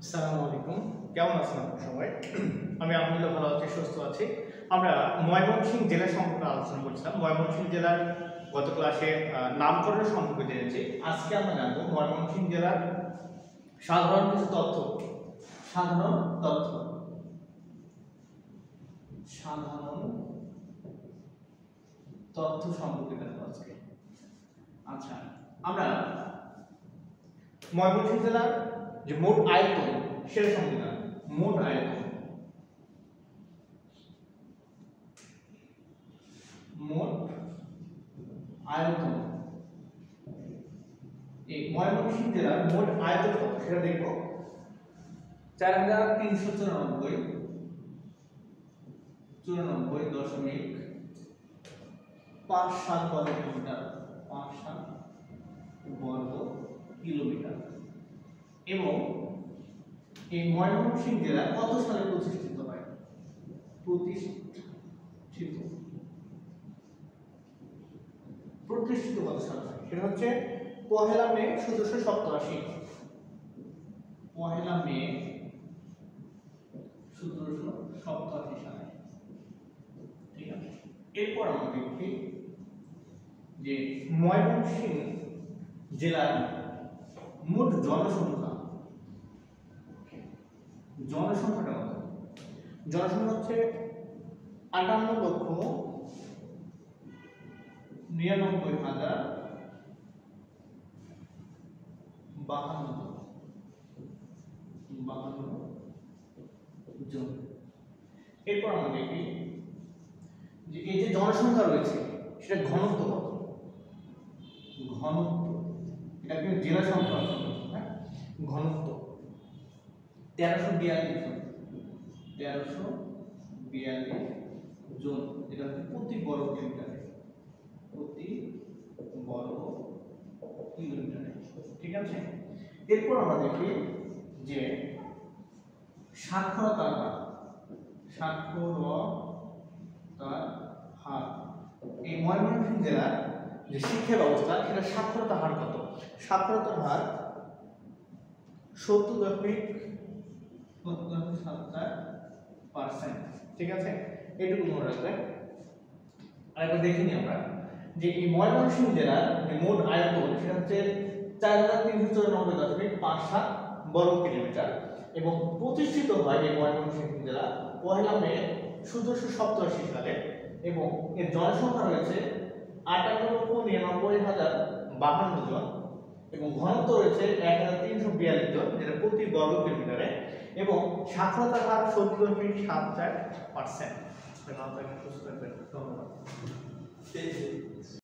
আসসালামু আলাইকুম, কেমন আছেন আপনারা সবাই? আমি আলহামদুলিল্লাহ ভালো আছি, সুস্থ আছি। আমরা ময়মনসিংহ জেলা সম্পর্কে আলোচনা করছিলাম। ময়মনসিংহ জেলার গত ক্লাসে নামকরণ সম্পর্কে জেনেছি। আজকে আমরা জানবো ময়মনসিংহ জেলার সাধারণ কিছু তথ্য। সাধারণ তথ্য, সাধারণ তথ্য সম্পর্কে জানবো আজকে। আচ্ছা, আমরা ময়মনসিংহ জেলার যে মোট আয়তন সেটা সম্পর্কে জানবো। মোট আয়তন, মোট আয়তন, এই ময়মনসিংহ জেলার মোট আয়তন কত সেটা দেখব। 4394.57 বর্গ কিলোমিটার, 57 বর্গ কিলোমিটার। এবং এই ময়মনসিংহ জেলা কত সালে প্রতিষ্ঠিত হয়? প্রতিষ্ঠিত কত সালে হয়? সেটা হচ্ছে 1 মে 1787। 1 মে 1787 সালে। ঠিক আছে, এরপর আমরা দেখি যে ময়মনসিংহ জেলার মোট জনসংখ্যা, জনসংখ্যাটা কত? জনসংখ্যা হচ্ছে 58,99,052 জন। এরপর আমরা দেখি যে এই যে জনসংখ্যা রয়েছে সেটা ঘনত্ব কত? ঘনত্ব, এটা কিন্তু জেলা সংখ্যা, হ্যাঁ, ঘনত্ব 1342 জন। 1342 জন, এটা হচ্ছে প্রতি বর্গ কিলোমিটারে, প্রতি বর্গ কিলোমিটারে। ঠিক আছে, এরপর আমরা দেখি যে সাক্ষরতার হার। সাক্ষরতার হার, এই ময়মনসিংহ জেলার যে শিক্ষা ব্যবস্থা সেটা সাক্ষরতার হার কত? সাক্ষরতার হার 70.70% ঠিক আছে, এইটুকু মনে রাখবেন। আরেকবার দেখে নিই আমরা যে এই ময়মনসিংহ জেলার যে মোট আয়তন সেটা হচ্ছে 4394.57 বর্গ কিলোমিটার এবং প্রতিষ্ঠিত হয় এই ময়মনসিংহ জেলা 1 মে 1787 সালে এবং এর জনসংখ্যা রয়েছে 58,99,052 জন এবং ঘনত্ব রয়েছে 1342 জন, যেটা প্রতি বর্গ কিলোমিটারে, এবং সাক্ষরতার হার 70.74%। ধন্যবাদ।